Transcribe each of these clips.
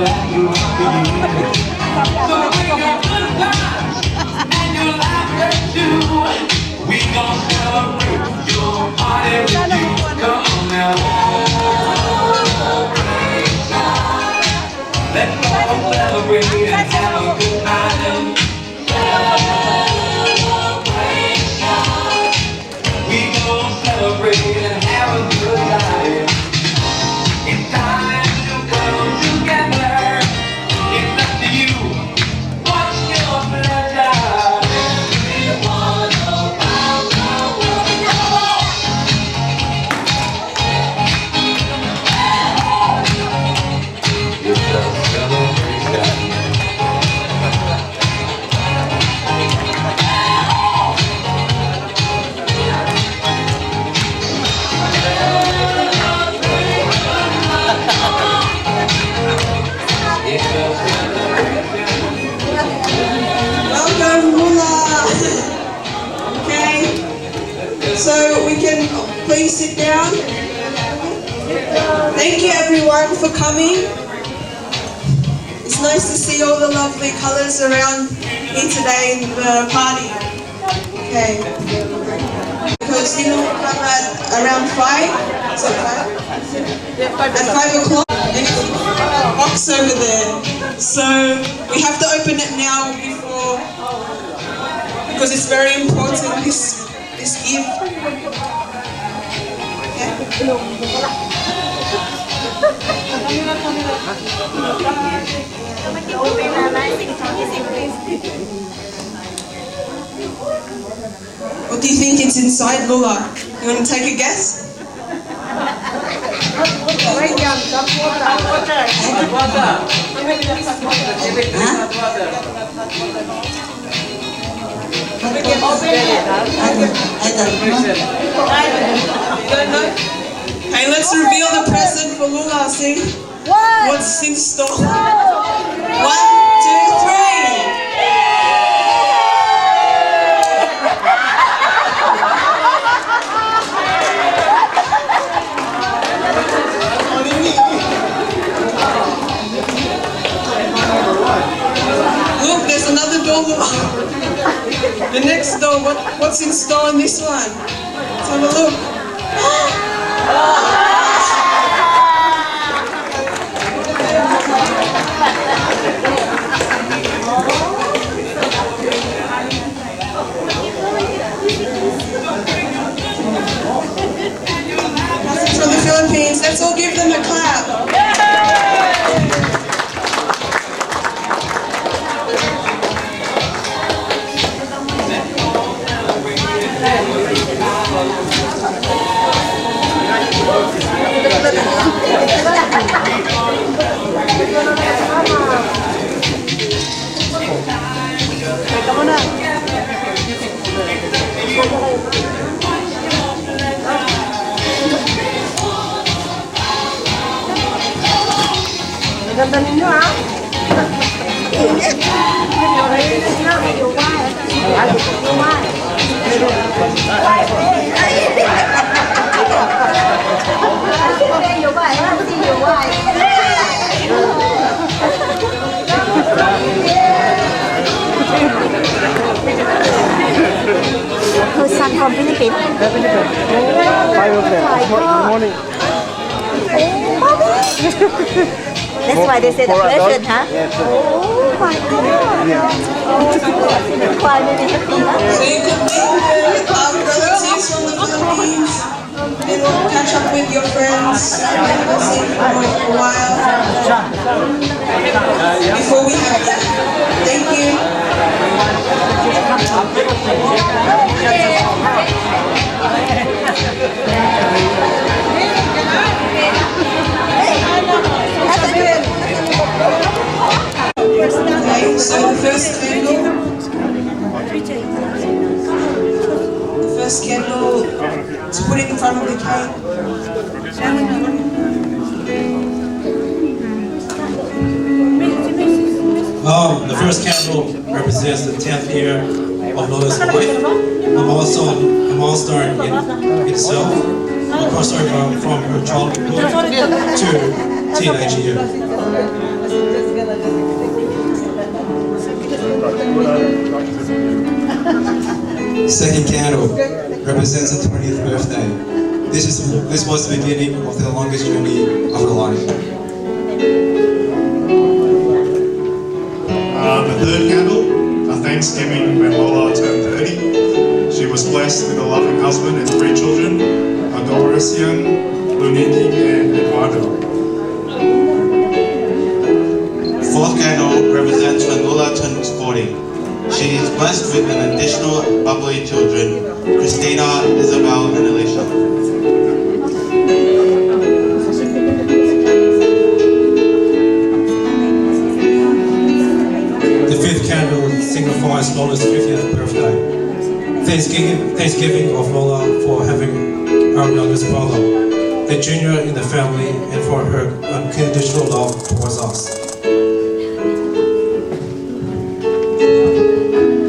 glad you're here. So bring your good times and your laughter too. We gon' celebrate your party with you. Come on now. Let's all celebrate and have a good time. We gon' celebrate and have a good time. It's time to come together. It's up to you. What's your pleasure? We wanna round the world. It's a celebration. Welcome, Lola. Okay, so we can please sit down. Thank you everyone for coming. It's nice to see all the lovely colours around here today in the party. Okay, because dinner will come at around 5. Is that 5? At 5 o'clock. And it's a box over there. So we have to open it now because it's very important, this gift. Okay. What do you think it's inside, Lola? You want to take a guess? Hey, let's reveal the present for Lola. See what's in store. 1, 2, 3. Look, there's another door. The next door. What's in store on this one? Let's have a look. From the Philippines. Let's all give them a clap. Ganda ninyo ha? Who's son from Philippines? Philippines. 5 of them. Good morning. That's why they say the present, huh? So Yes. you could meet relatives from the Philippines and catch up with your friends and see for a while before we have that. Thank you. Okay, so the first candle to put in front of the cake. The first candle represents the 10th year of Lola's life. I'm also a milestone in itself, a crossover from her childhood to teenage years. Second candle represents the 20th birthday. This was the beginning of the longest journey of her life. The third candle, a Thanksgiving when Lola turned 30. She was blessed with a loving husband and 3 children, Adorasian, Luniti, and Eduardo. Fourth candle represents when Lola turns 40. She is blessed with an additional bubbly children, Christina, Isabel, and Alicia. The fifth candle signifies Lola's 50th birthday. Thanksgiving of Lola for having our youngest brother, the junior in the family, and for her unconditional love towards us.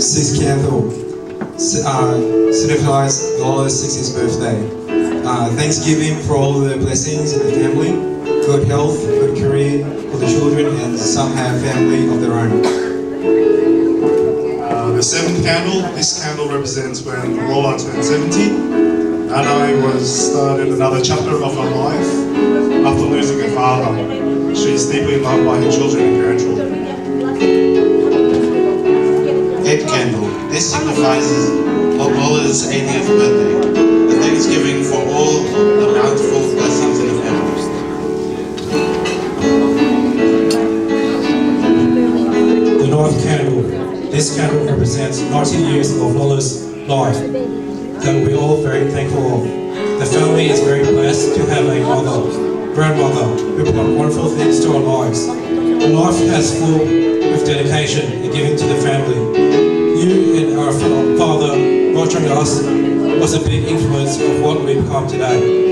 Sixth candle signifies Lola's 60th birthday. Thanksgiving for all the blessings in the family, good health, good career for the children, and some have family of their own. The seventh candle, this candle represents when Lola turned 70. Nanai was started another chapter of her life after losing her father. She is deeply loved by her children and grandchildren. Eighth candle, this signifies Lola's 80th birthday. A Thanksgiving for all the bountiful blessings in the family. The ninth candle. This candle represents 90 years of Lola's life that we're all very thankful of. The family is very blessed to have a grandmother who brought wonderful things to our lives. A life has full with dedication and giving to the family. You and our father watching us was a big influence of what we become today.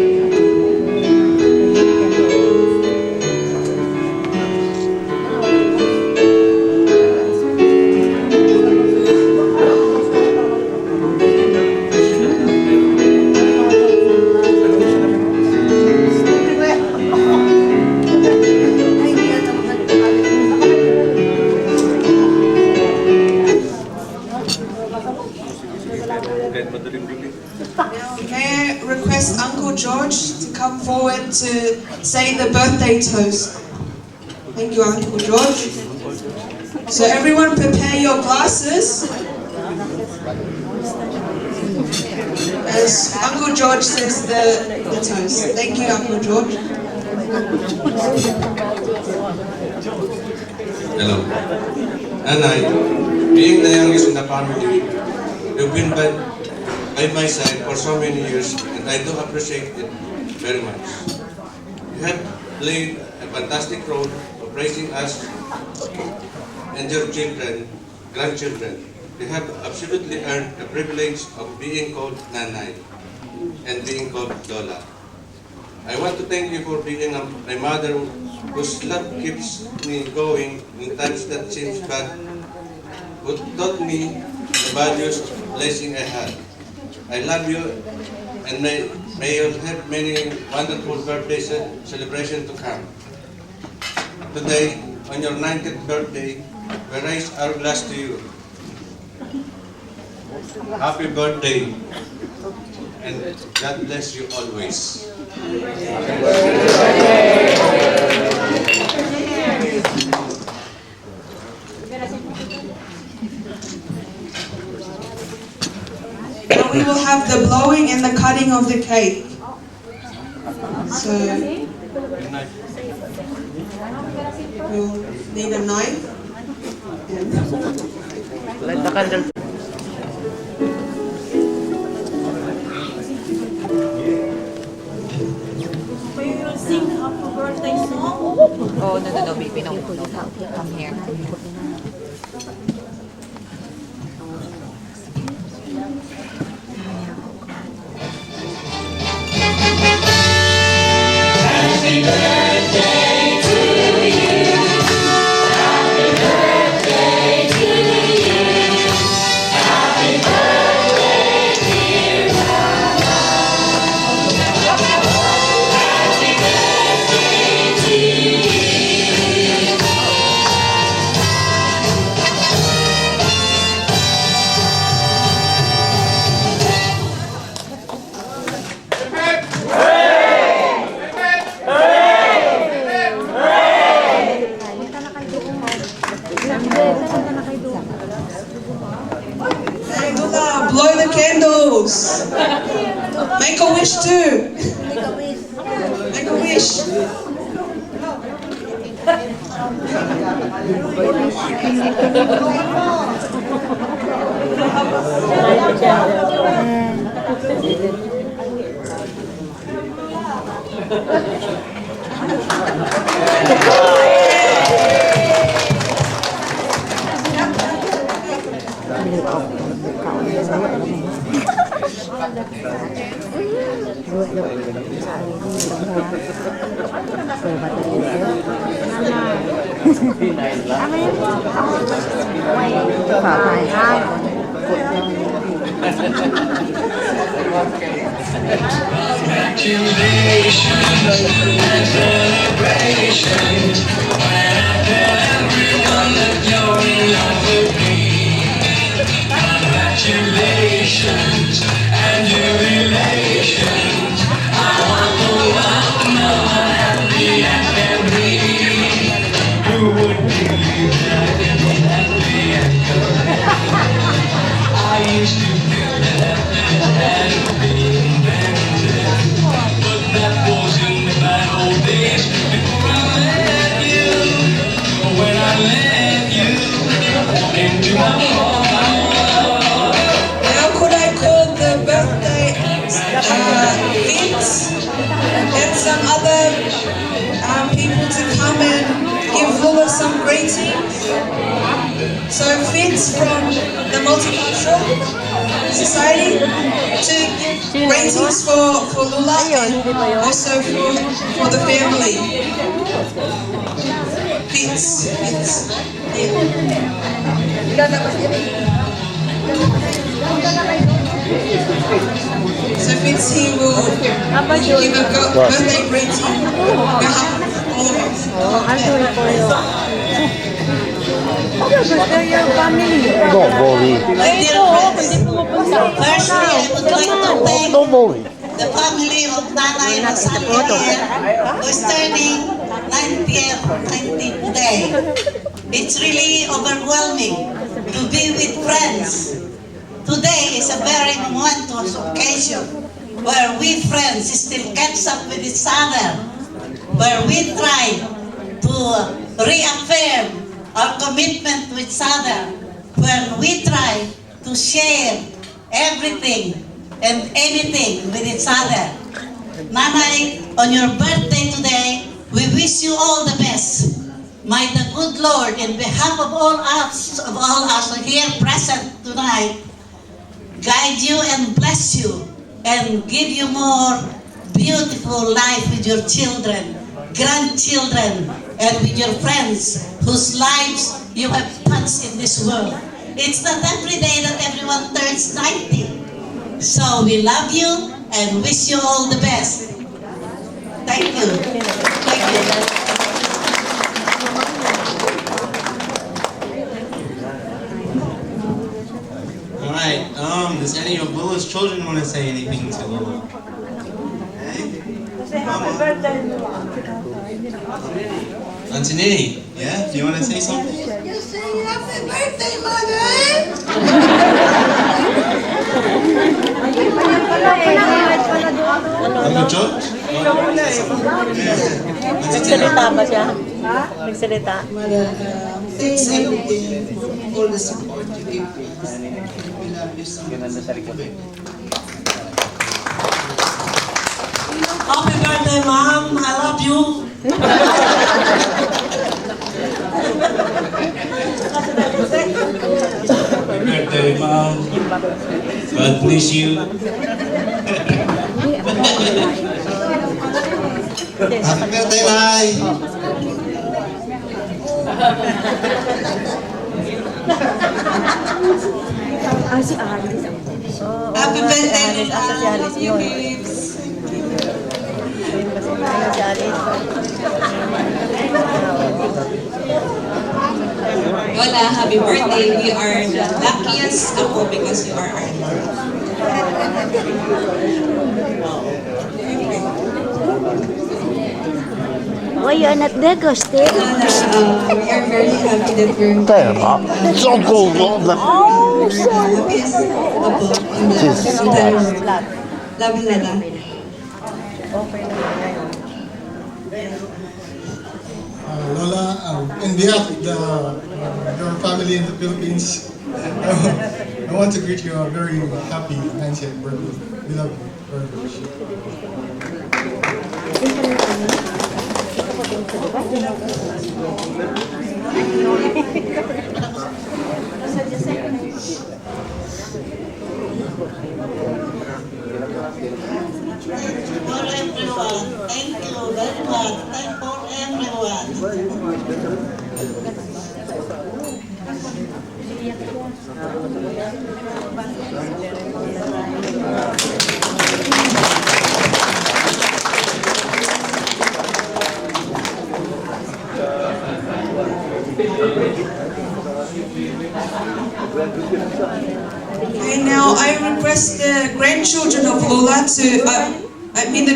May I request Uncle George to come forward to say the birthday toast. Thank you, Uncle George. So everyone prepare your glasses as Uncle George says the toast. Thank you, Uncle George. Hello. And being the youngest in the family, you've been by my side for so many years, and I do appreciate it very much. You have played a fantastic role of raising us and your grandchildren. You have absolutely earned the privilege of being called Nanay and being called Lola. I want to thank you for being a mother whose love keeps me going in times that seems bad, who taught me the values blessing I had. I love you, and may you have many wonderful birthday celebrations to come. Today, on your 90th birthday, we raise our glass to you. Happy birthday, and God bless you always. Now we will have the blowing and the cutting of the cake. So we'll need a knife. Light the candle. We will sing happy birthday song. Oh, no, baby, no. Come here. Make a wish too. Make a wish. Congratulations and jubilations. I want the world to know how happy I can be. Who would believe that I can be happy and good? I used to feel that heaven had been invented, but that was in the bad old days before I met you. When I met you into my heart. Now could I call the birthday Vince and some other people to come and give Lola some greetings? So Vince from the Multicultural Society to give greetings for Lola and also for the family. Vince. So Vince he will give a birthday greeting on behalf of all of us. I'll do it for you. They're your family. Don't worry. Firstly, I would like to thank Don't worry. the family of Nanay Lola Saling, who is turning 90th Bday. It's really overwhelming to be with friends. Today is a very momentous occasion where we friends still catch up with each other, where we try to reaffirm our commitment to each other, when we try to share everything and anything with each other. Nanay, on your birthday today, we wish you all the best. May the good Lord, in behalf of all us here present tonight, guide you and bless you and give you more beautiful life with your children, grandchildren, and with your friends whose lives you have touched in this world. It's not every day that everyone turns 90. So we love you and wish you all the best. Thank you. Thank you. Alright, does any of Lola's children want to say anything to Lola? Hey? Auntie Nini, yeah? Do you want to say something? You say happy birthday, Mother! Uncle George? Nagsalita ba siya? Nagsalita? Thanks everything for all the support you give us. We love you so much. Happy birthday, Mom! I love you! Happy birthday, Mom. God bless you. Happy birthday, Mai! Si Alice. Happy birthday, Asa si Alice yun. Si Alice. Lola, happy birthday. We are the luckiest couple because you are our Lord. Why you are not there, Guzti? We are very happy that we're There, don't go on the Oh, sorry. happiest couple in the entire Love you, Lola. Lola, in behalf of your family in the Philippines, I want to greet you a very happy 90th birthday. We love you very much. For everyone, thank you very much. Thank for everyone. Okay, now I request the grandchildren of Lola to, the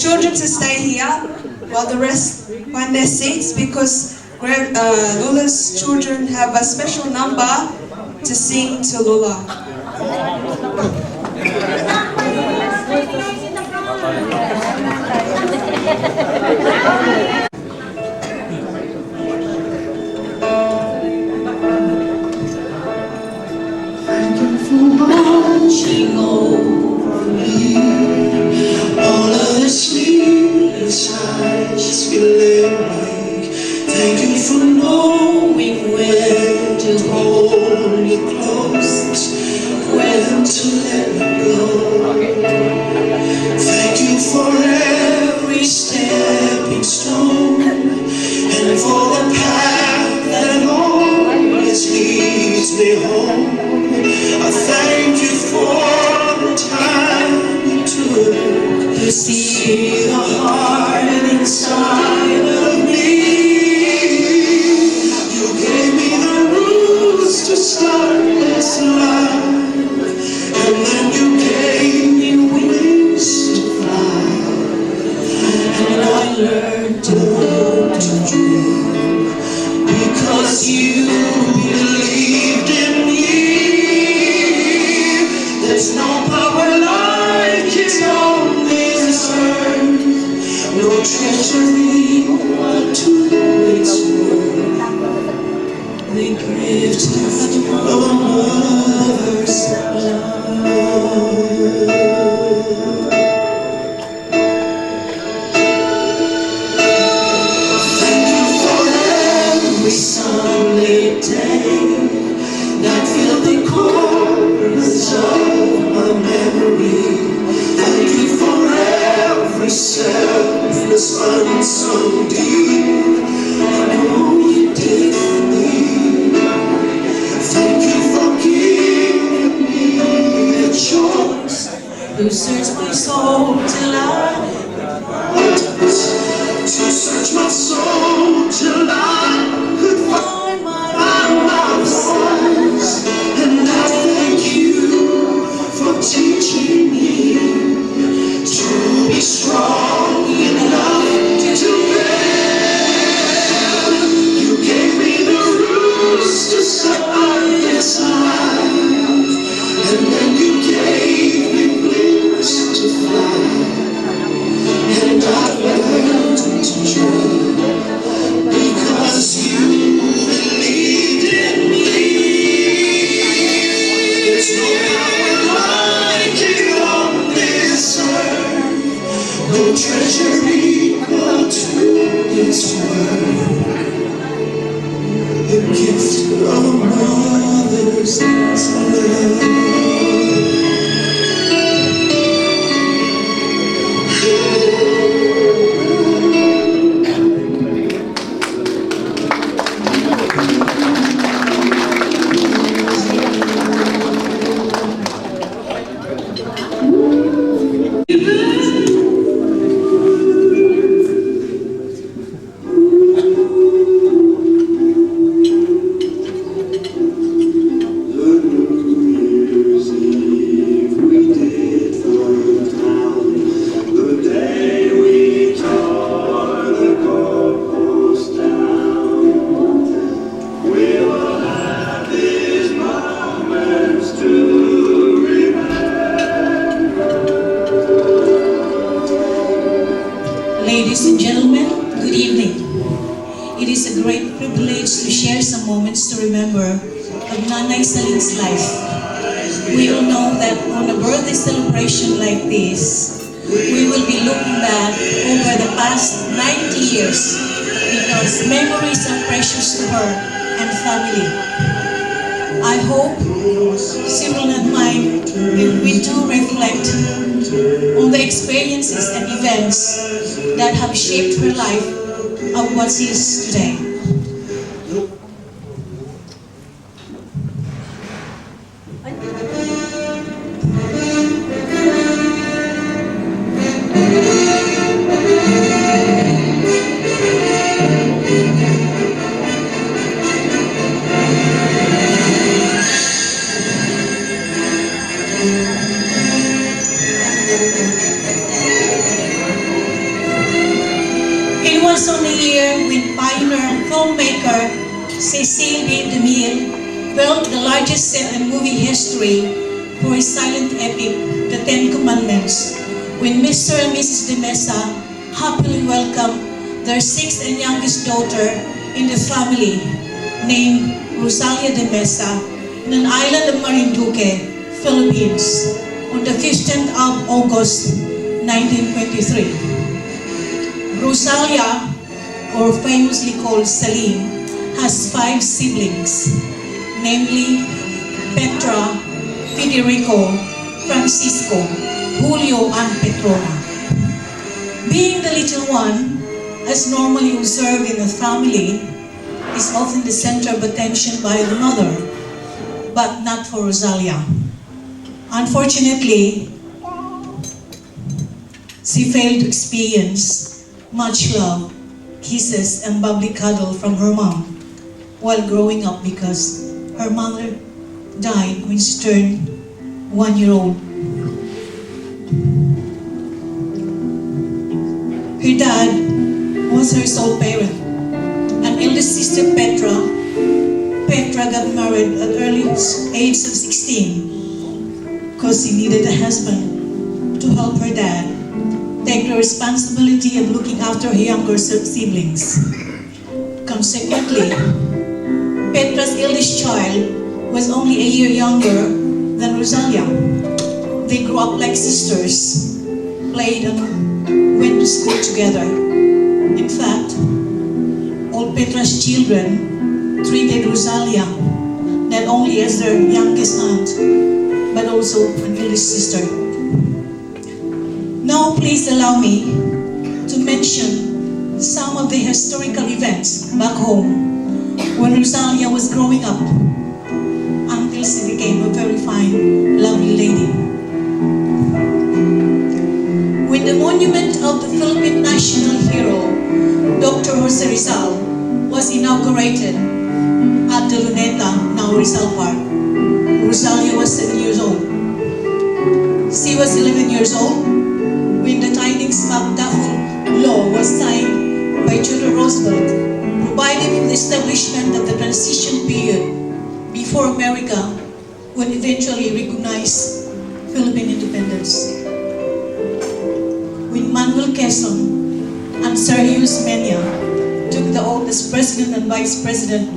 children to stay here while the rest find their seats, because Lola's children have a special number to sing to Lola. Watching over me, all of the sleepless nights we lay awake. Thank you for knowing when to hold me close, when to let me go. Thank you for every stepping stone, and for the path that always leads me home. I thank you for the time you took to see the heart inside of me. You gave me the roots to start this life, and then you gave me wings to fly. And I learned to dream, because you believed in me. There's no power like it on this earth, no treasury what to its worth. The gift of a mother's love. Thank you for every sunlit day that filled the corners of my memory. Thank you for every selfless unsung deed. it is a great privilege to share some moments to remember of Nanay Saling's life. We all know that on a birthday celebration like this, we will be looking back over the past 90 years because memories are precious to her and family. I hope several of mine we do reflect on the experiences and events that have shaped her life of what she is today. It was on the year when pioneer filmmaker Cecil B. DeMille built the largest set in movie history for his silent epic, The Ten Commandments, when Mr. and Mrs. De Mesa happily welcomed their sixth and youngest daughter in the family, named Rosalia De Mesa, in an island of Marinduque, Philippines, on the 15th of August, 1923. Rosalia, or famously called Saling, has 5 siblings, namely Petra, Federico, Francisco, Julio, and Petrona. Being the little one, as normally observed in a family, is often the center of attention by the mother, but not for Rosalia. Unfortunately, she failed to experience much love, kisses, and bubbly cuddle from her mom while growing up because her mother died when she turned 1 year old. Her dad was her sole parent. An eldest sister, Petra got married at the early age of 16 because she needed a husband to help her dad take the responsibility of looking after her younger siblings. Consequently, Petra's eldest child was only a year younger than Rosalia. They grew up like sisters, played and went to school together. In fact, all Petra's children treated Rosalia not only as their youngest aunt, but also an eldest sister. Now please allow me to mention some of the historical events back home when Rosalia was growing up until she became a very fine, lovely lady. When the monument of the Philippine national hero, Dr. Jose Rizal, was inaugurated at the Luneta, now Rizal Park, Rosalia was 7 years old. She was 11 years old when the Tidings McDuffie law was signed by Theodore Roosevelt, providing for the establishment of the transition period before America would eventually recognize Philippine independence. When Manuel Quezon and Sergius Menia took the oath as President and Vice President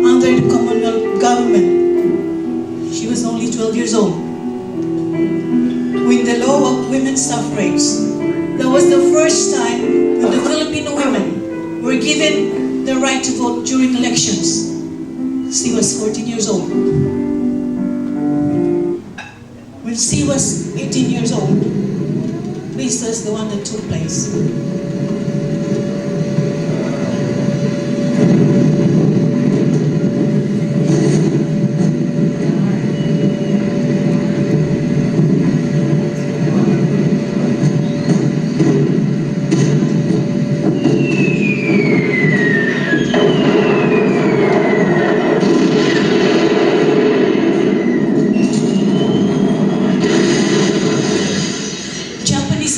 under the Commonwealth government, she was only 12 years old. When the law of women's suffrage, that was the first time that the Filipino women were given the right to vote during elections. She was 14 years old. When she was 18 years old, this was the one that took place.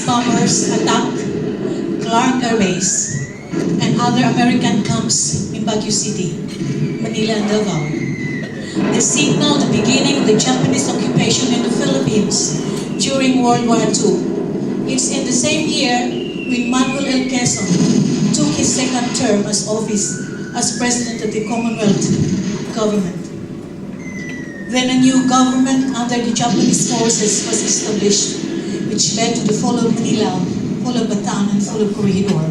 Bombers attacked Clark Air Base and other American camps in Baguio City, Manila, and Davao. They signaled the beginning of the Japanese occupation in the Philippines during World War II. It's in the same year when Manuel L. Quezon took his second term as office as president of the Commonwealth government. Then a new government under the Japanese forces was established, which led to the fall of Manila, fall of Bataan, and fall of Corregidor.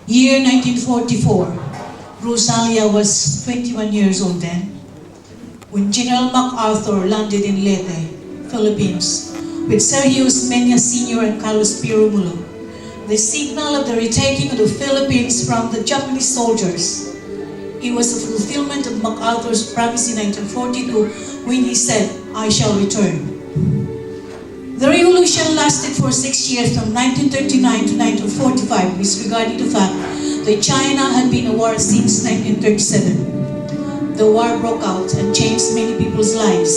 Year 1944, Rosalia was 21 years old then, when General MacArthur landed in Leyte, Philippines, with Sergio Mena Sr. and Carlos P. Romulo, the signal of the retaking of the Philippines from the Japanese soldiers. It was a fulfillment of MacArthur's promise in 1942 when he said, "I shall return." The revolution lasted for 6 years from 1939 to 1945, disregarding the fact that China had been at war since 1937. The war broke out and changed many people's lives,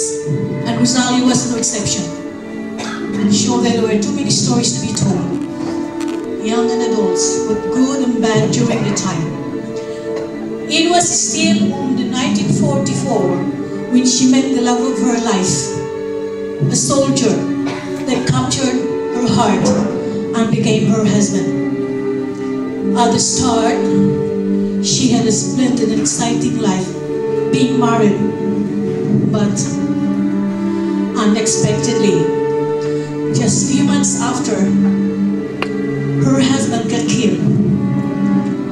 and Rosalia was no exception. Sure that there were too many stories to be told, young and adults, but good and bad during the time. It was still on the 1944 when she met the love of her life, a soldier that captured her heart and became her husband. At the start, she had a splendid and exciting life, being married, but unexpectedly, just a few months after, her husband got killed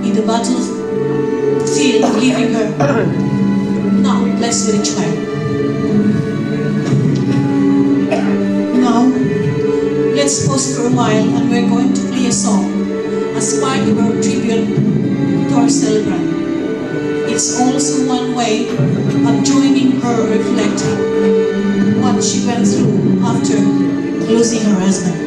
in the battlefield, leaving her not blessed with a child. Now, let's pause for a while and we're going to play a song as part of our tribute to our celebrant. It's also one way of joining her reflecting what she went through after losing her husband.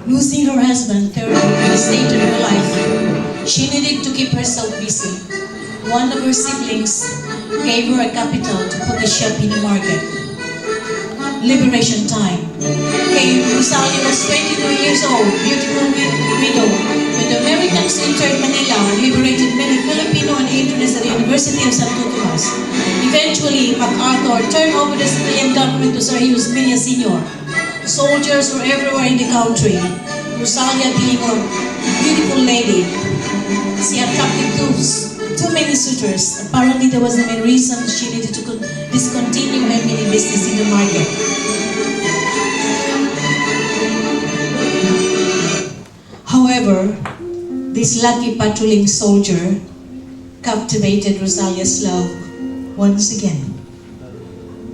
Losing her husband devastated her life. She needed to keep herself busy. One of her siblings gave her a capital to put a shop in the market. Liberation time came. Rosalia was 22 years old, beautiful widow, when the Americans entered Manila and liberated many Filipino and Indians at the University of Santo Tomas. Eventually, MacArthur turned over the civilian government to Sergio Mena Sr. Soldiers were everywhere in the country. Rosalia, being a beautiful lady, she attracted too many suitors. Apparently, there was the main reason she needed to discontinue her mini business in the market. However, this lucky patrolling soldier captivated Rosalia's love once again.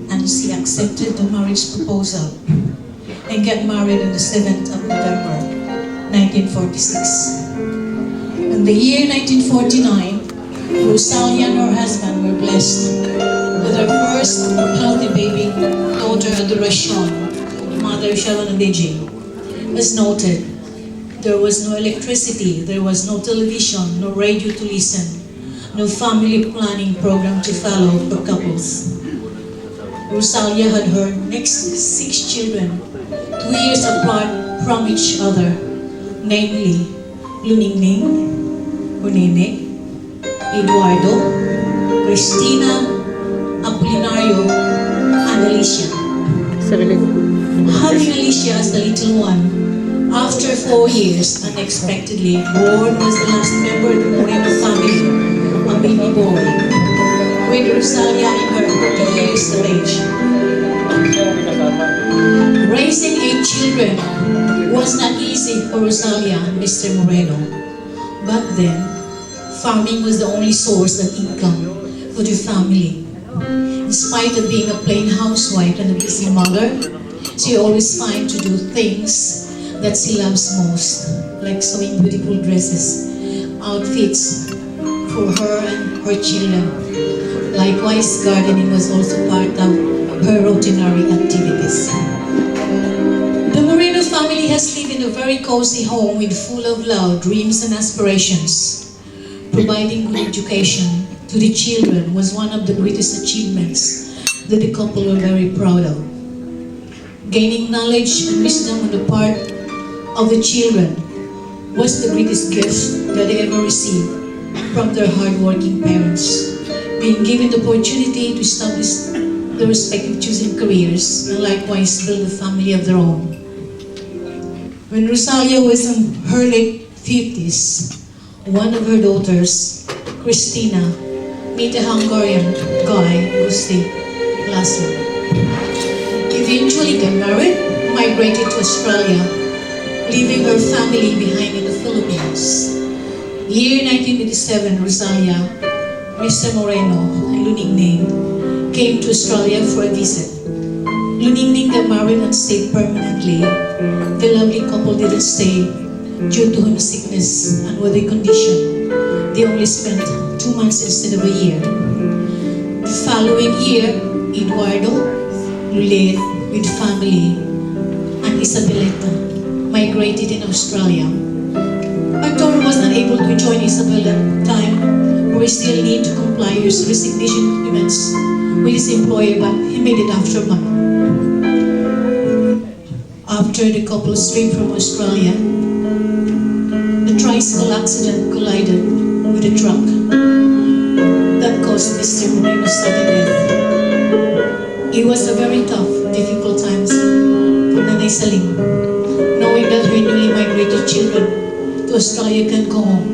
And she accepted the marriage proposal and got married on the 7th of November, 1946. In the year 1949, Rosalia and her husband were blessed with their first healthy baby daughter, Adoration, mother Sharon Adeji. As noted, there was no electricity, there was no television, no radio to listen, no family planning program to follow for couples. Rosalia had her next 6 children, 2 years apart from each other, namely Luningning, Nene, Eduardo, Cristina, Apolinario, and Alicia. Having Alicia as the little one, after 4 years, unexpectedly, born was the last member of the Moreno family, a baby boy, with Rosalia in her 40 years of age. Raising 8 children was not easy for Rosalia and Mr. Moreno. Back then, farming was the only source of income for the family. In spite of being a plain housewife and a busy mother, she always finds to do things that she loves most, like sewing beautiful dresses, outfits for her and her children. Likewise, gardening was also part of her routinary activities. The Moreno family has lived in a very cozy home with full of love, dreams and aspirations. Providing good education to the children was one of the greatest achievements that the couple were very proud of. Gaining knowledge and wisdom on the part of the children was the greatest gift that they ever received from their hard-working parents. Being given the opportunity to establish their respective choosing careers and likewise build a family of their own. When Rosalia was in her late 50s, one of her daughters, Cristina, met a Hungarian guy, Guzti, lastly. Eventually got married, migrated to Australia, leaving her family behind in the Philippines. Year 1987, Rosalia, Mr. Moreno, and Luningning came to Australia for a visit. Luningning got married and stayed permanently. The lovely couple didn't stay due to her sickness and weather condition. They only spent 2 months instead of a year. The following year, Eduardo, Luled with family, and Isabelita migrated in Australia. Arturo was not able to join Isabel at the time, where he still need to comply with his resignation documents with his employer, but he made it after a month. After the couple strayed from Australia, the tricycle accident collided with a truck that caused Mr. Moreno's sudden death. It was a very tough, difficult time for Lola Saling, knowing that her newly migrated children to Australia can go home.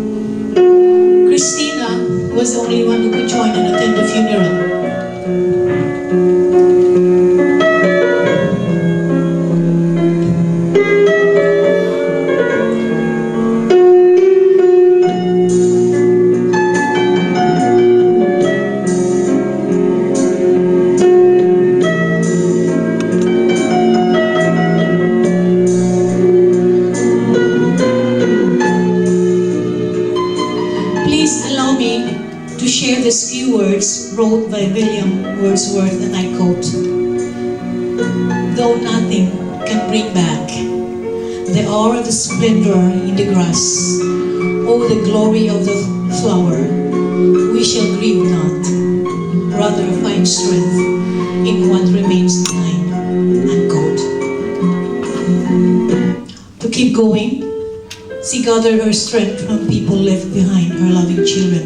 Cristina was the only one who could join and attend the funeral. These few words wrote by William Wordsworth, and I quote, "Though nothing can bring back the hour of the splendor in the grass, oh the glory of the flower, we shall grieve not, rather find strength in what remains behind." Unquote. To keep going, she gathered her strength from people left behind, her loving children.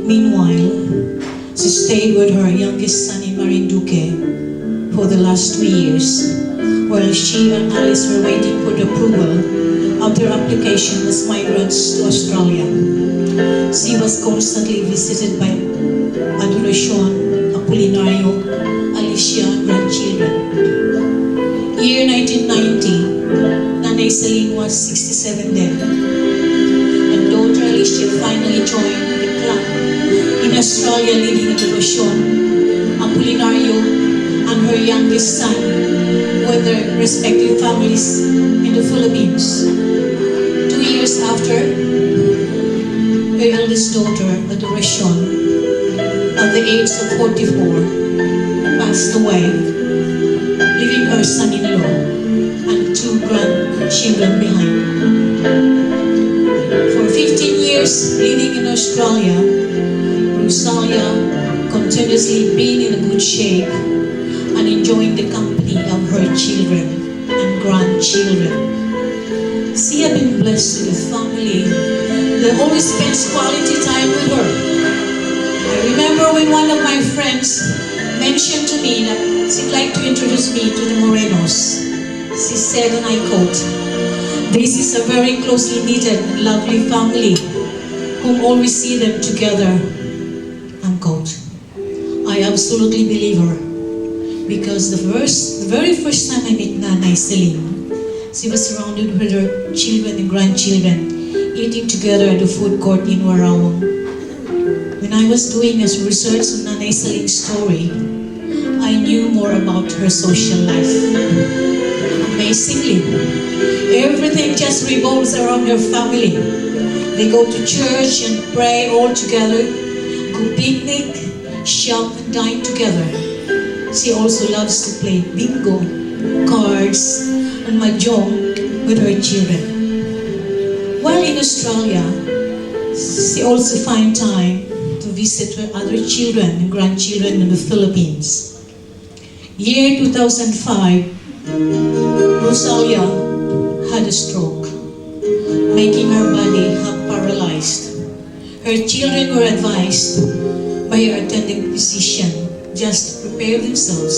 Meanwhile, she stayed with her youngest son in Marinduque for the last 2 years, while she and Alice were waiting for the approval of their application as migrants to Australia. She was constantly visited by Adoration, Apolinario, Alicia, and grandchildren. Year 1990, Nanay Saling was 67 then, and daughter Alicia finally joined the clan Australia leading a devotion, Apolinario and her youngest son with their respective families in the Philippines. 2 years after, her eldest daughter, Adoration, at the age of 44, passed away, leaving her son-in-law and 2 grandchildren behind. For 15 years living in Australia, Rosalia continuously being in a good shape and enjoying the company of her children and grandchildren. She had been blessed with a family that always spends quality time with her. I remember when one of my friends mentioned to me that she'd like to introduce me to the Morenos. She said, and I quote, "This is a very closely knitted and lovely family whom always see them together," unquote. I absolutely believe her, because the very first time I met Nanay Saling, she was surrounded with her children and grandchildren eating together at the food court in Wollongong. When I was doing a research on Nanay Saling's story, I knew more about her social life. Amazingly, everything just revolves around her family. They go to church and pray all together, go picnic, shop and dine together. She also loves to play bingo, cards, and mahjong with her children. While in Australia, she also finds time to visit her other children and grandchildren in the Philippines. Year 2005, Rosalia had a stroke, making her body half paralyzed. Her children were advised by her attending physician just to prepare themselves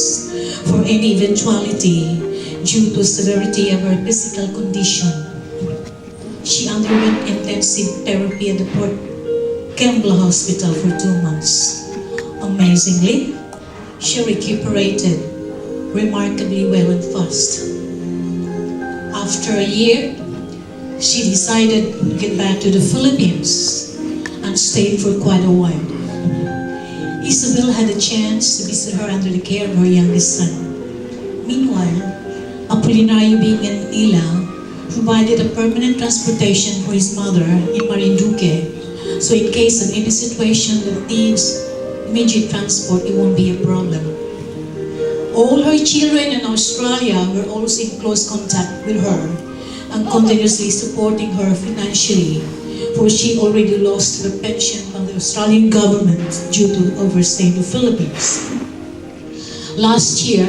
for any eventuality due to severity of her physical condition. She underwent intensive therapy at the Port Campbell Hospital for 2 months. Amazingly, she recuperated remarkably well and fast. After a year, she decided to get back to the Philippines and stayed for quite a while. Isabel had a chance to visit her under the care of her youngest son. Meanwhile, Apolinario, being in Manila, provided a permanent transportation for his mother in Marinduque, so in case of any situation that needs immediate transport, it won't be a problem. All her children in Australia were also in close contact with her and continuously supporting her financially, for she already lost her pension from the Australian government due to overstay in the Philippines. Last year,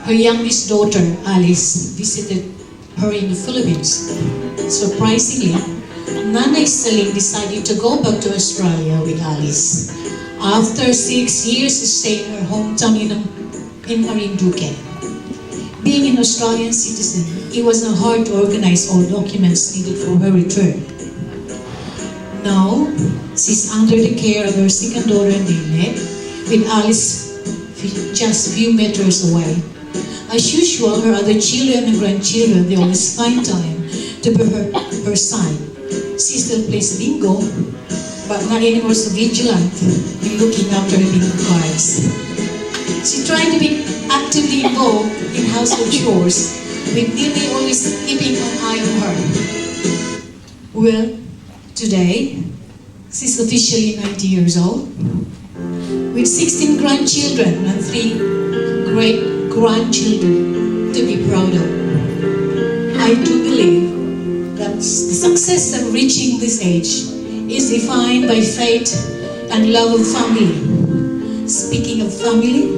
her youngest daughter, Alice, visited her in the Philippines. Surprisingly, Nanay Saling decided to go back to Australia with Alice after 6 years staying in her hometown in Marinduque. Being an Australian citizen, it was not hard to organize all documents needed for her return. Now, she's under the care of her second daughter, Nene, with Alice just a few meters away. As usual, her other children and grandchildren, they always find time to be her side. She still plays bingo, but not anymore so vigilant in looking after her bingo cards. She tried to be actively involved in household chores, with Nene always keeping an eye on her. Well, today, she's officially 90 years old, with 16 grandchildren and 3 great-grandchildren to be proud of. I do believe that the success of reaching this age is defined by faith and love of family. Speaking of family,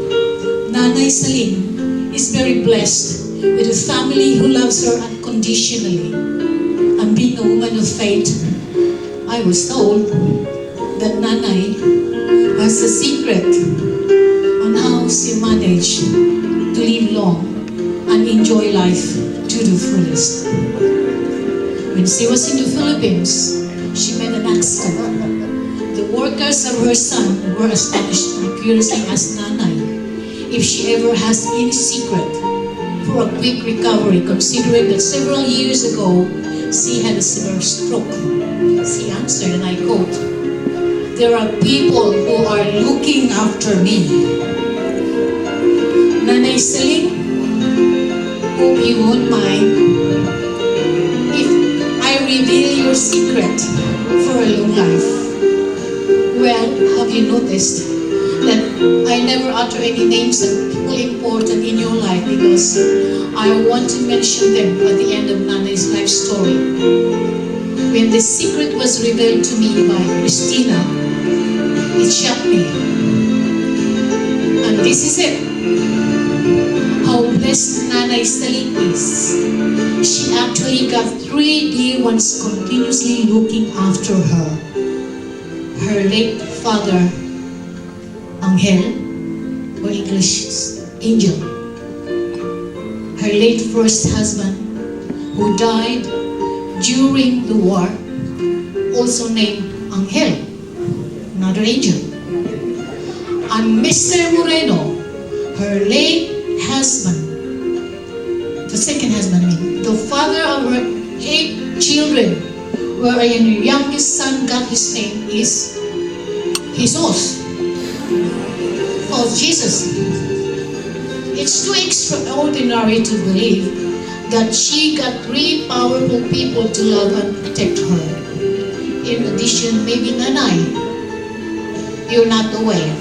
Nanay Saling is very blessed with a family who loves her unconditionally. And being a woman of faith, I was told that Nanay has a secret on how she managed to live long and enjoy life to the fullest. When she was in the Philippines, she met an accident. The workers of her son were astonished and curiously asked Nanay if she ever has any secret for a quick recovery, considering that several years ago she had a severe stroke. She answered, and I quote, there are people who are looking after me. Nanay Saling, hope you won't mind if I reveal your secret for a long life. Well, have you noticed that I never utter any names of people important in your life because I want to mention them at the end of Nanay's life story. When the secret was revealed to me by Christina, it shocked me. And this is it. How blessed Nanay Saling is. She actually got 3 dear ones continuously looking after her. Her late father, Angel, or English Angel. Her late first husband, who died during the war, also named Angel, another angel. And Mr. Moreno, her late husband, the second husband, the father of her 8 children, where her youngest son got his name is Jesus, of Jesus. It's too extraordinary to believe that she got 3 powerful people to love and protect her. In addition, maybe Nanay, you're not aware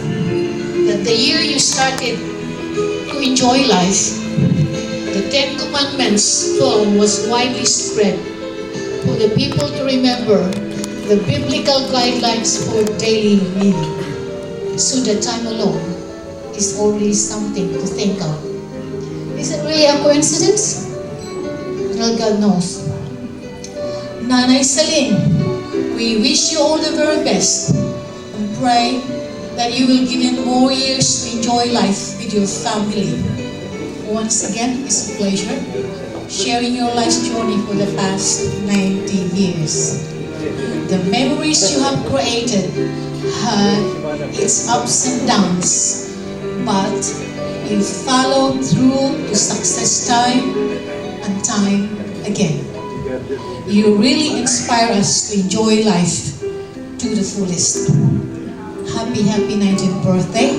that the year you started to enjoy life, the 10 Commandments film was widely spread for the people to remember the biblical guidelines for daily living. So the time alone is already something to think of. Is it really a coincidence? Well, God knows. Nanay Saling, we wish you all the very best and pray that you will give in more years to enjoy life with your family. Once again, it's a pleasure sharing your life's journey for the past 90 years. The memories you have created had its ups and downs, but you followed through to success time and time again. You really inspire us to enjoy life to the fullest. Happy 90th birthday,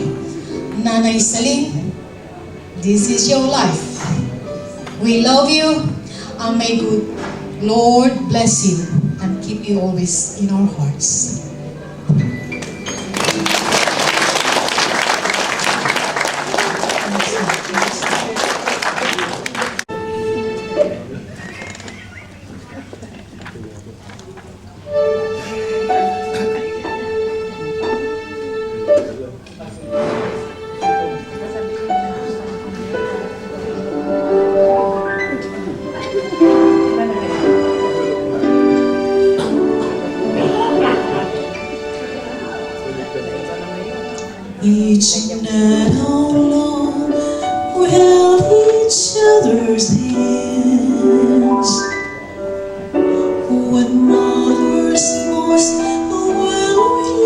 Nanay Saling. This is your life. We love you, and may good Lord bless you and keep you always in our hearts. Each night how long we held each other's hands. What matters most when we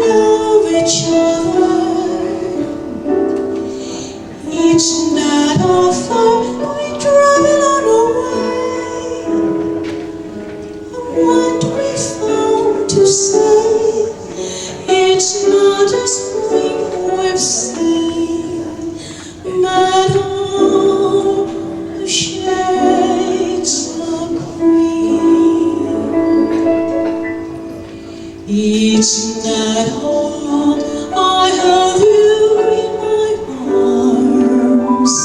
love each other. Each night how far we travel on our way. What we found to say, each night is we've seen, but all the shades of green. Each night how long I have you in my arms.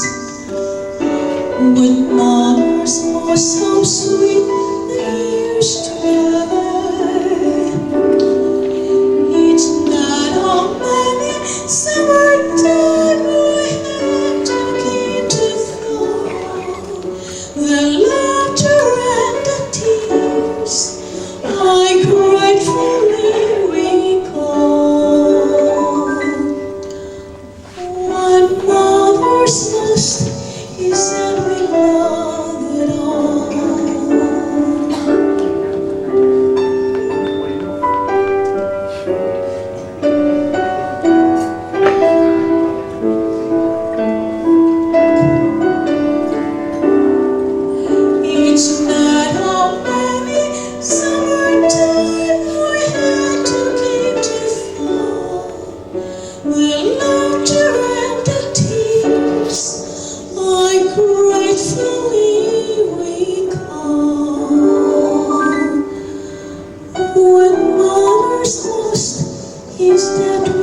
What matters most how sweet the years together. Each night how many summertime we had together to fall. The laughter and the tears I gratefully recall. What matters most is that we love it all.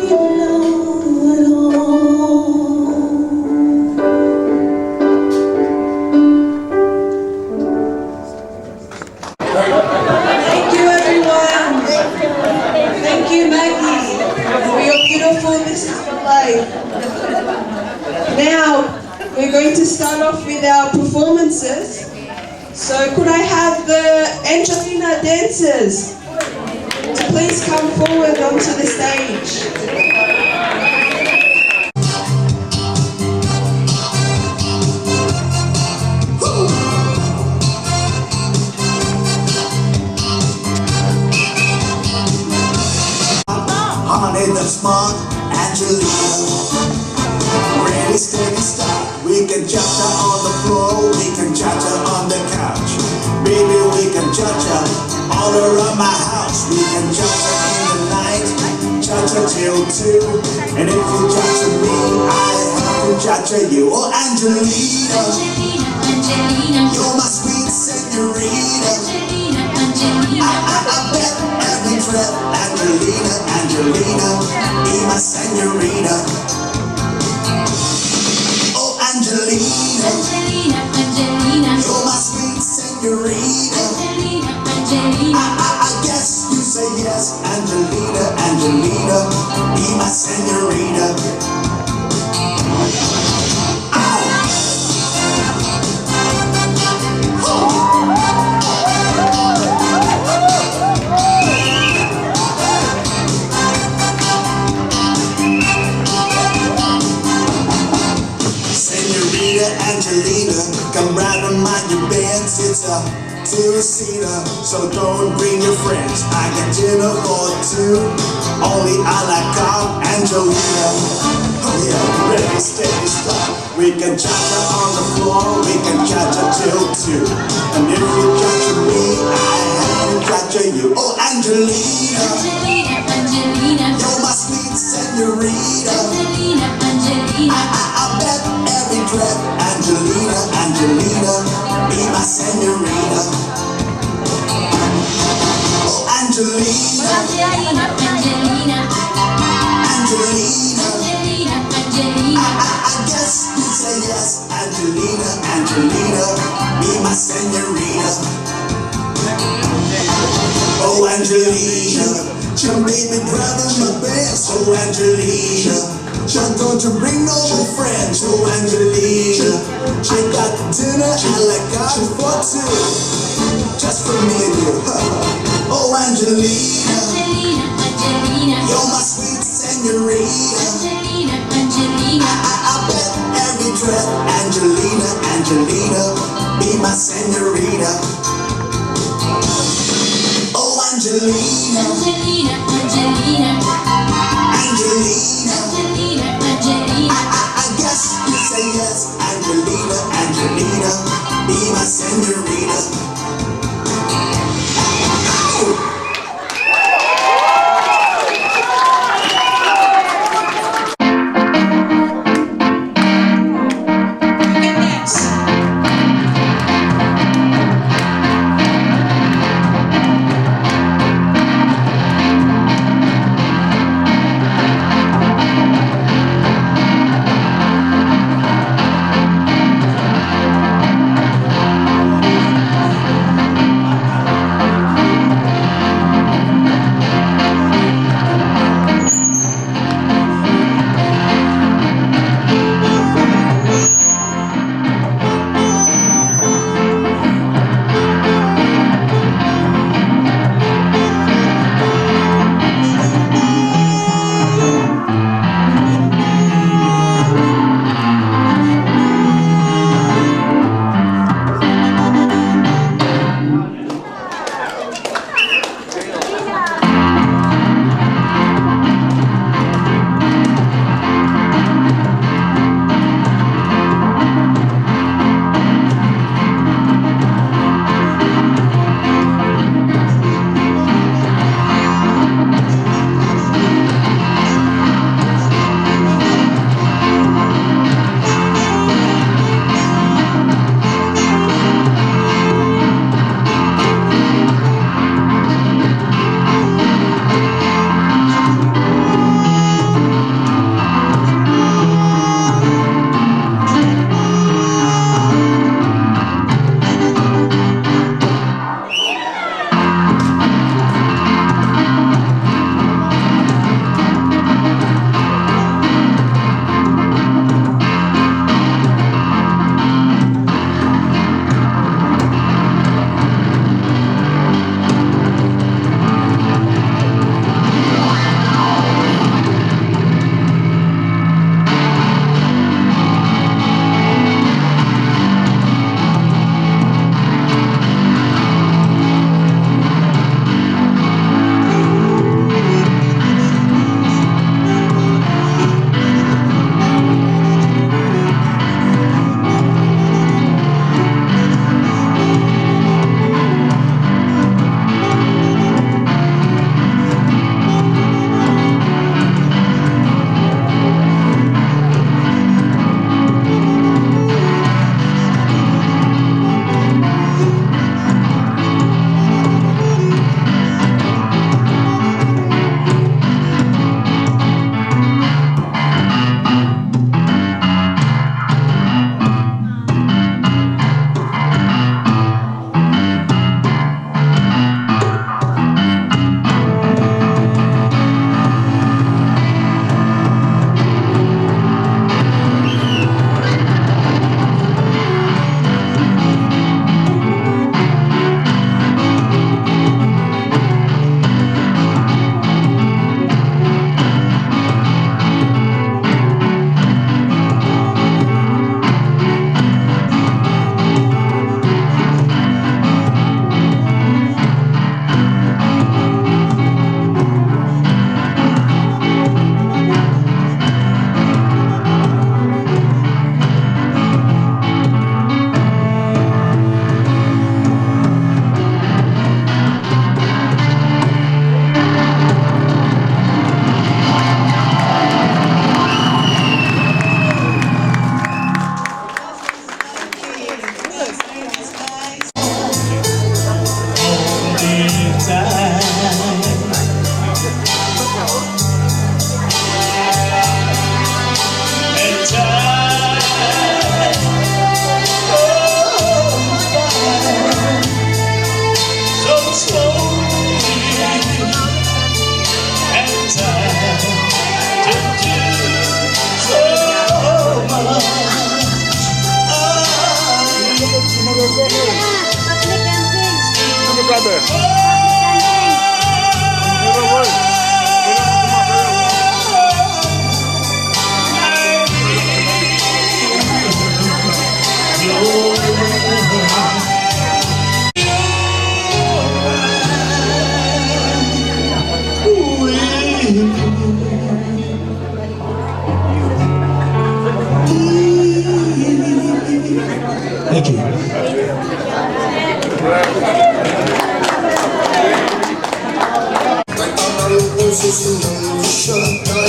Thank you, everyone. Thank you, Maggie, for your beautiful This Is for Life. Now, we're going to start off with our performances. So could I have the Angelina dancers to please come forward onto the stage? Honey, that's smart, Angelina. Ready, steady, start. We can cha-cha on the floor, we can cha-cha on the couch. Baby, we can cha-cha all around my house. We can cha-cha in the night, cha-cha till 2. And if you cha-cha me, I have to cha-cha you. Oh, Angelina, you're my sweet senorita. I bet every trip, Angelina, Angelina, be my senorita. Oh, Angelina, you're my sweet senorita. I guess you say yes, Angelina, Angelina, be my senorita. Angelina, come round and mind your Benz. It's a two-seater, so don't bring your friends. I got dinner for 2, only a la carte, Angelina. Oh yeah, ready, steady, stop. We can cha-cha on the floor, we can cha-cha till 2. And if you cha-cha me, I have to cha-cha you. Oh, Angelina, you're my sweet senorita. I bet every trip, Angelina, Angelina, be my senorita. Oh, Angelina, Angelina, I guess you say yes, Angelina, Angelina, be my senorita. Oh, Angelina, your baby driving my best. Oh, Angelina, just don't you bring no more friends. Oh, Angelina, I got dinner and like God for 2, just for me and you. Oh, Angelina, you're my sweet senorita. I bet every trip, Angelina, Angelina, be my senorita. Oh, Angelina, Angelina, I guess you say yes, Angelina, Angelina, be my senorita.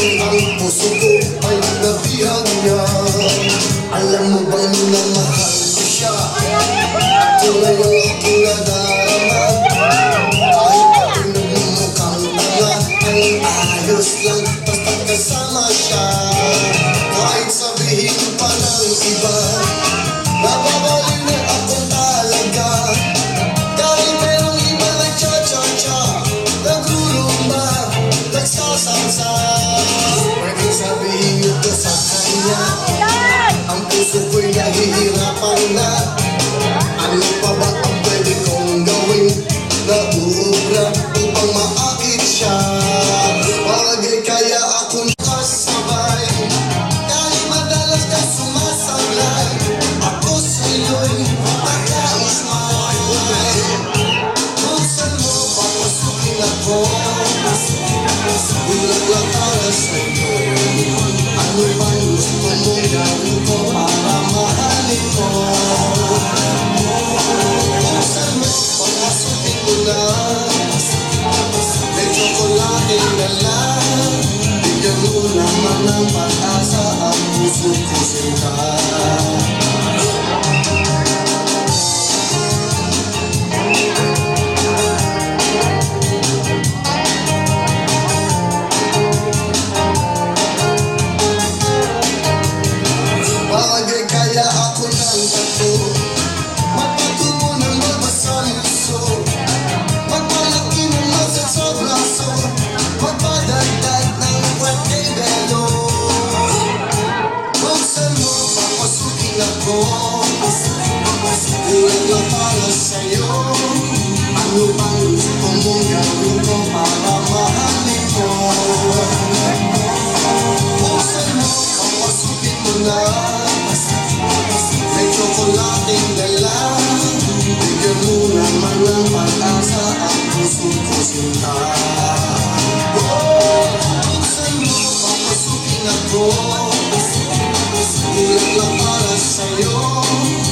ang puso ko ay nabihag niya. Alam mo bang minamahal ko siya? Tunay ang aking nadarama. Kahit pati nagmumukhang tanga, ang ayos lang basta kasama siya. Kahit sabihin pa ng iba, nababaliw na ako talaga. Kahit merong iba nagcha-cha-cha, nagrurumba, nagsasalsa. Pwedeng sabihin ito sa kanya, ang puso ko'y nahihirapan na. Ano pa ba ang pwede kong gawin na uubra upang maakit siya? Palagay kaya ako nakasabay, kahit madalas ka sumasablay. Ako sa'yo'y nakaismay. Buksan mo, papasukin ako. Bilang lang para sa'yo. Ano bang gusto mong gawin ko para mahalin ko? Buksan mo, papasukin ko na. May tsokolate na lang. Bigyan mo naman ng pag-asa ang puso ko sinta. Palagay kaya ako ng tato, magpatumo ng mabasang gusto, magpalaki ng masag sa braso, magpadagdag ng kwete belo. Buksan mo, papasukin ako. Bilang lang para sa'yo. Ano bang gusto mong gawin ko para mahalin ko? Buksan mo, papasukin mo na. May tsokolating dala. Bigyan mo naman ng pag-asa ang puso ko sinta. Buksan mo, papasukin ako. Bilang lang para sa'yo.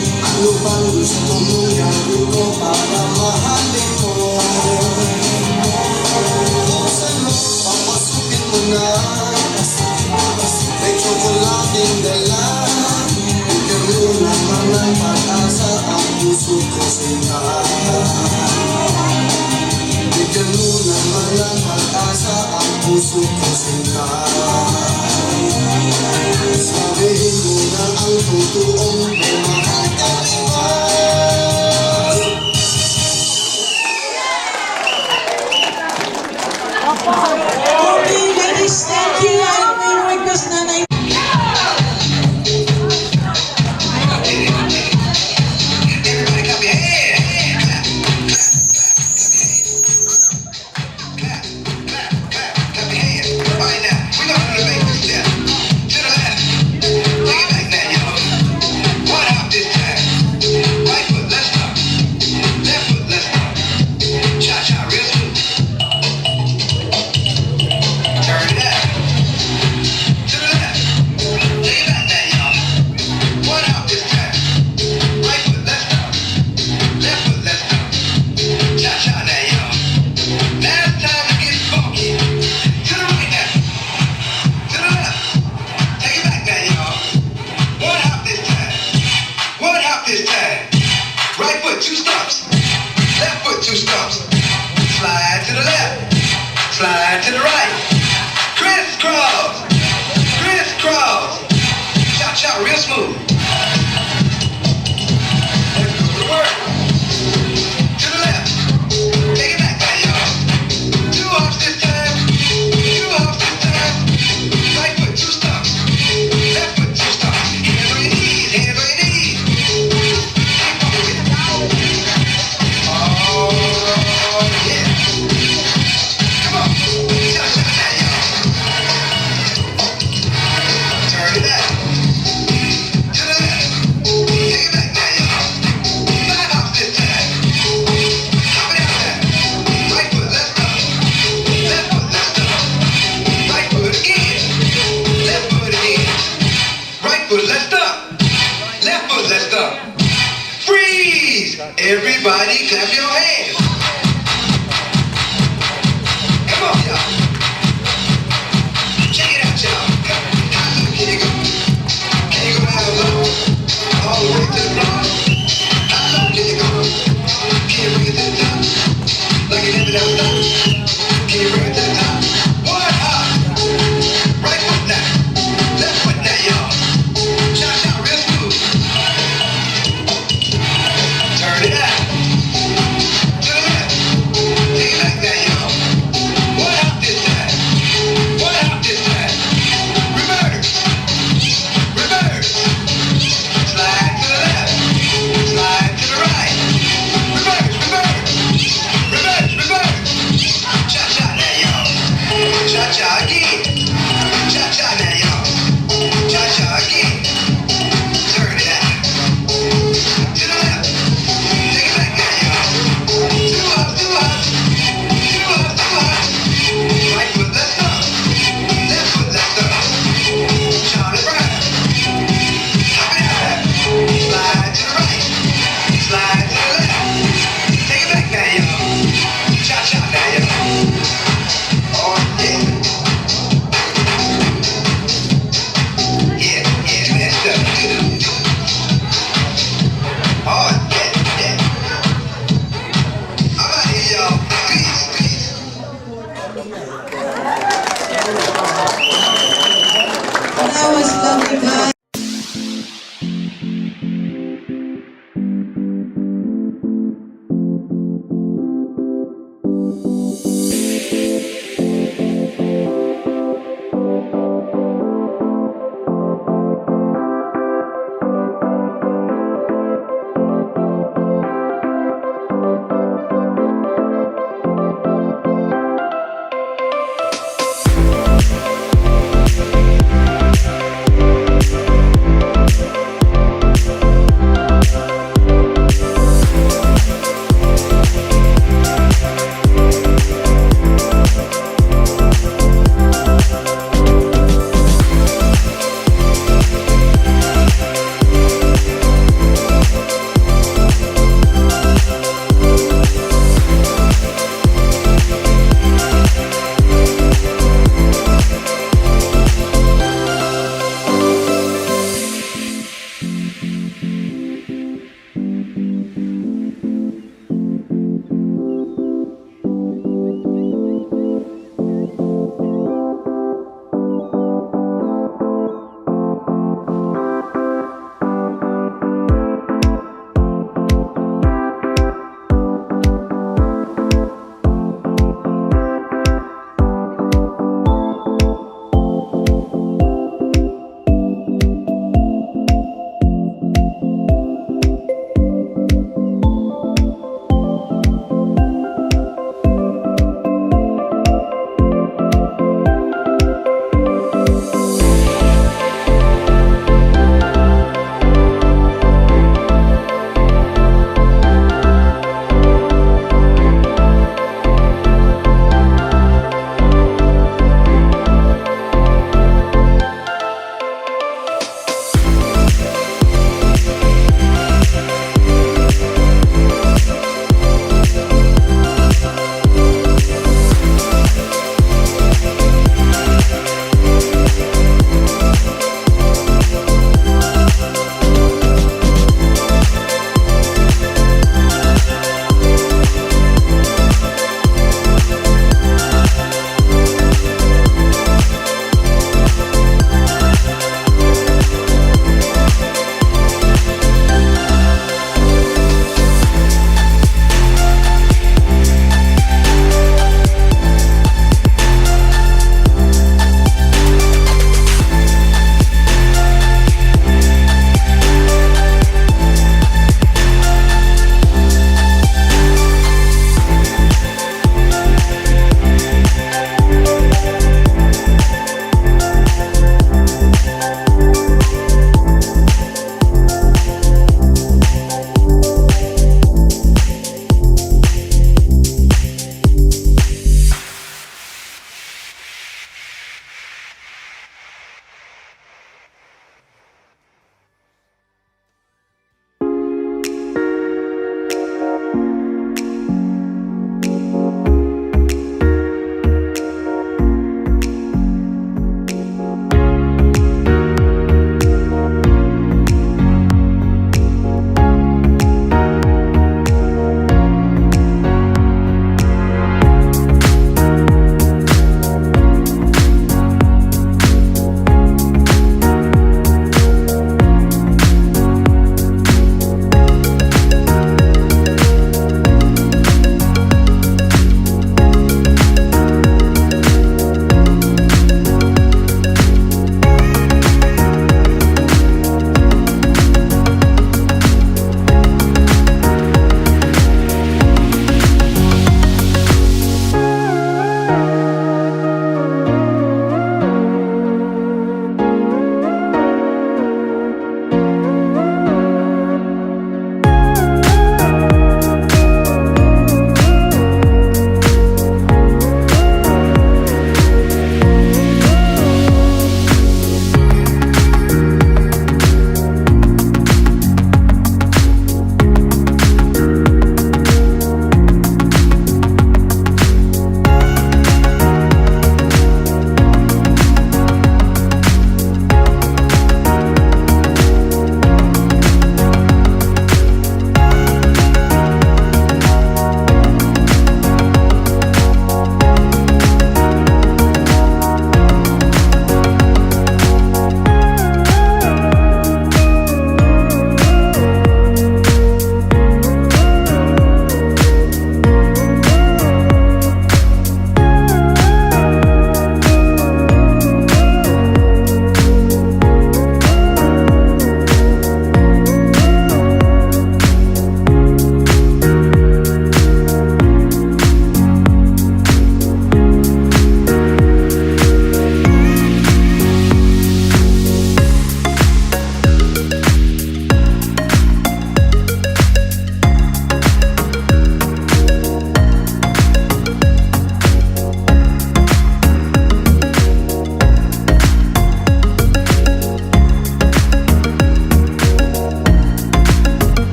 Ano bang gusto mong gawin ko para mahalin ko? Buksan mo, papasukin mo na. May tsokolating dala. Bigyan mo naman ng pag-asa ang puso ko sinta. Bigyan mo naman ng pag-asa ang puso ko sinta. Sabihin mo na ang totoong may mahal ka iba. Okay, ladies, thank you. I will request Nanay. Everybody clap your hands. Clap, clap, clap, clap your hands. All right, now, we're going to do the basic step. To the left. Take it back now, y'all. One hop this time. Right foot, let's stop. Left foot, let's stop. Cha-cha, real smooth. Turn it out. To the left. Take it back now, y'all. One hop this time. Right foot, let's stop. Left foot, let's stop. Cha-cha now, y'all. Now it's time to get funky. To the right now. To the left. Take it back now, y'all. One hop this time. One hop this time. Right foot, 2 stumps. Left foot, 2 stumps. Slide to the left. Slide to the right. Crisscross. Crisscross. Cha-cha, real smooth. Let's go to work. To the left. Take it back now, y'all. 2 hops this time. 2 hops this time. Right foot, 2 stumps. Left foot, 2 stumps. Hands on your knees. Hands on your knees. Keep on with it. Oh, yeah. Come on. Cha-cha now, y'all. Turn it out. To the left. Take it back now, y'all. 5 hops this time. Hop it out there. Right foot, let's go. Left foot, let's go. Right foot again. Left foot again. Right foot, let's stop. Left foot, let's stop. Freeze! Everybody clap your hands. Come on, y'all. Check it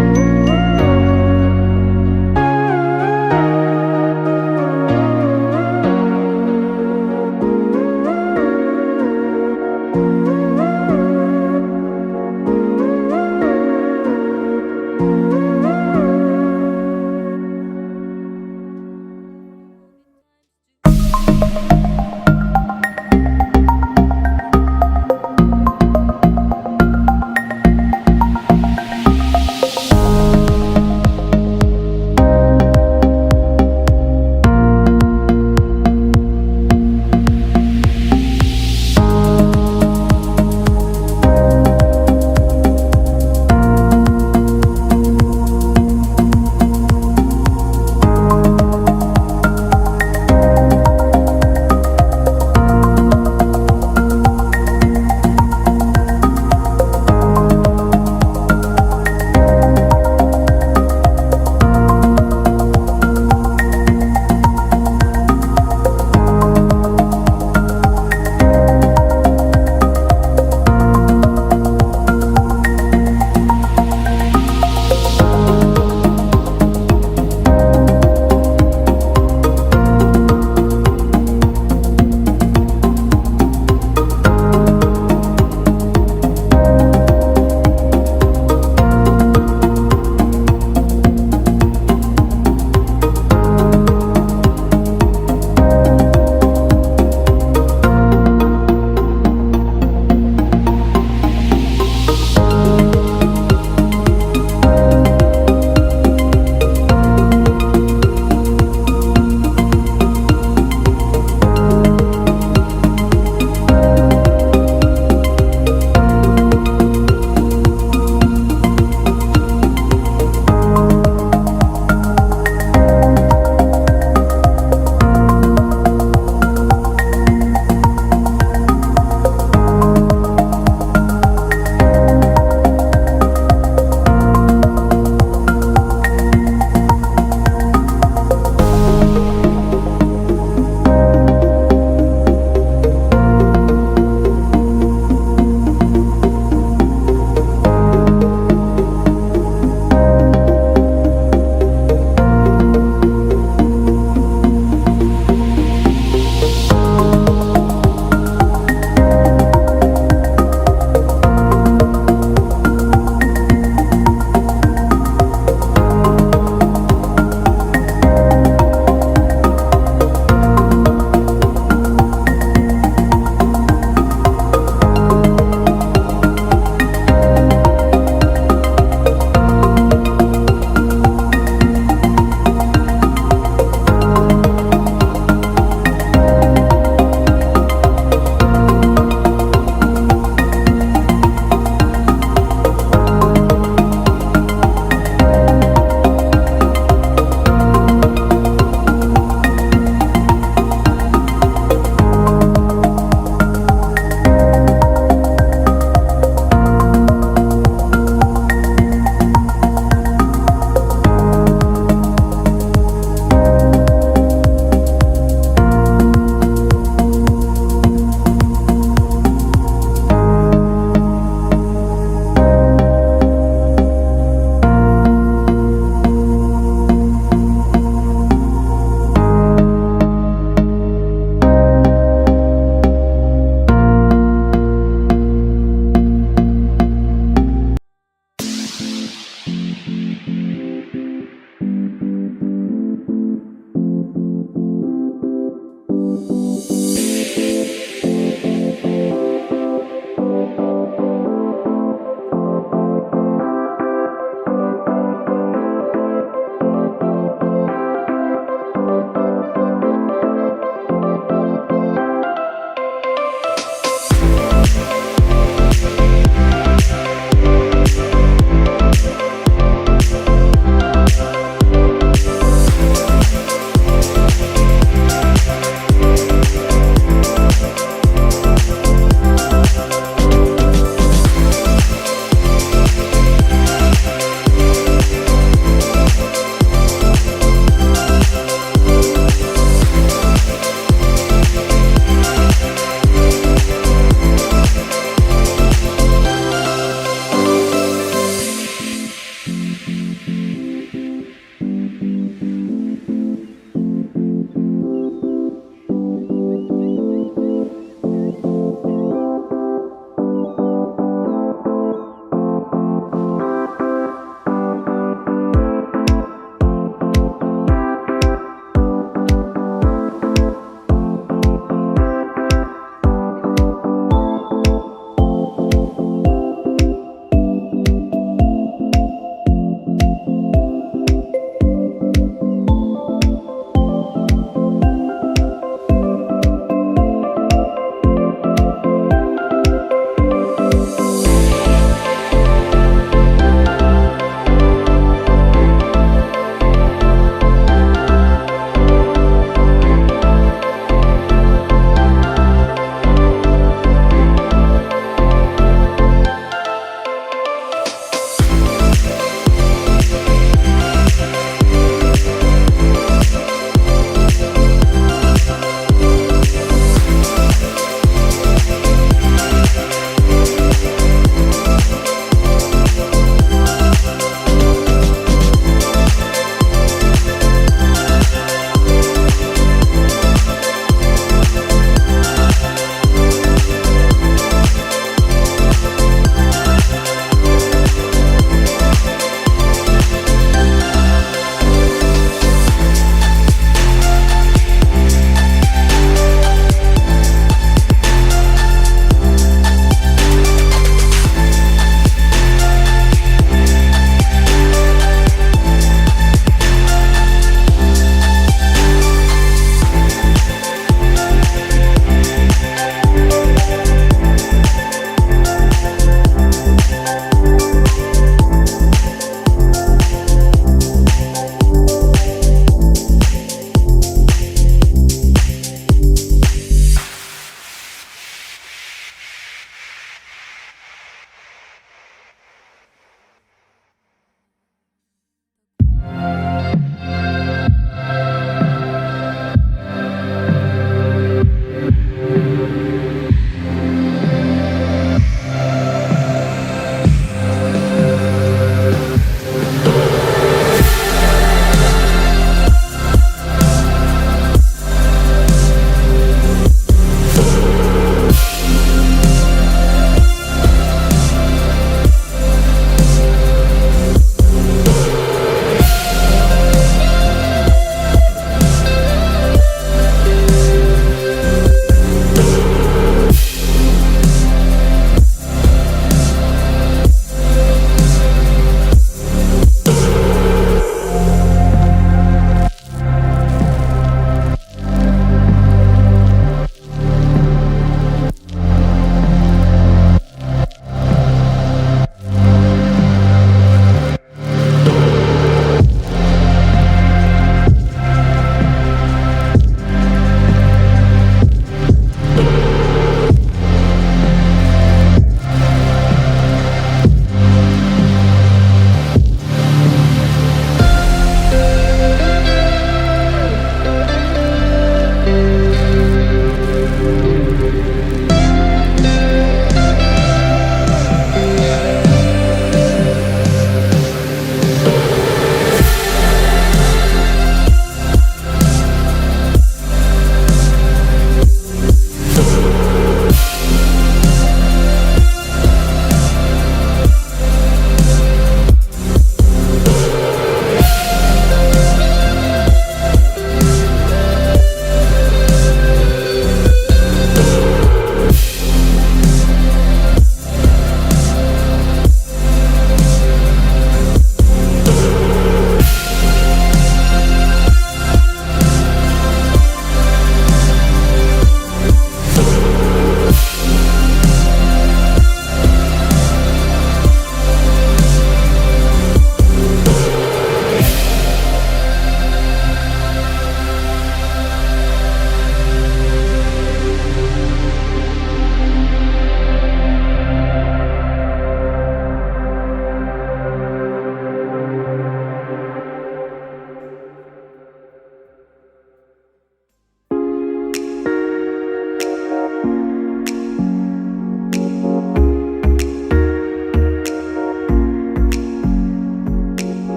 Bye.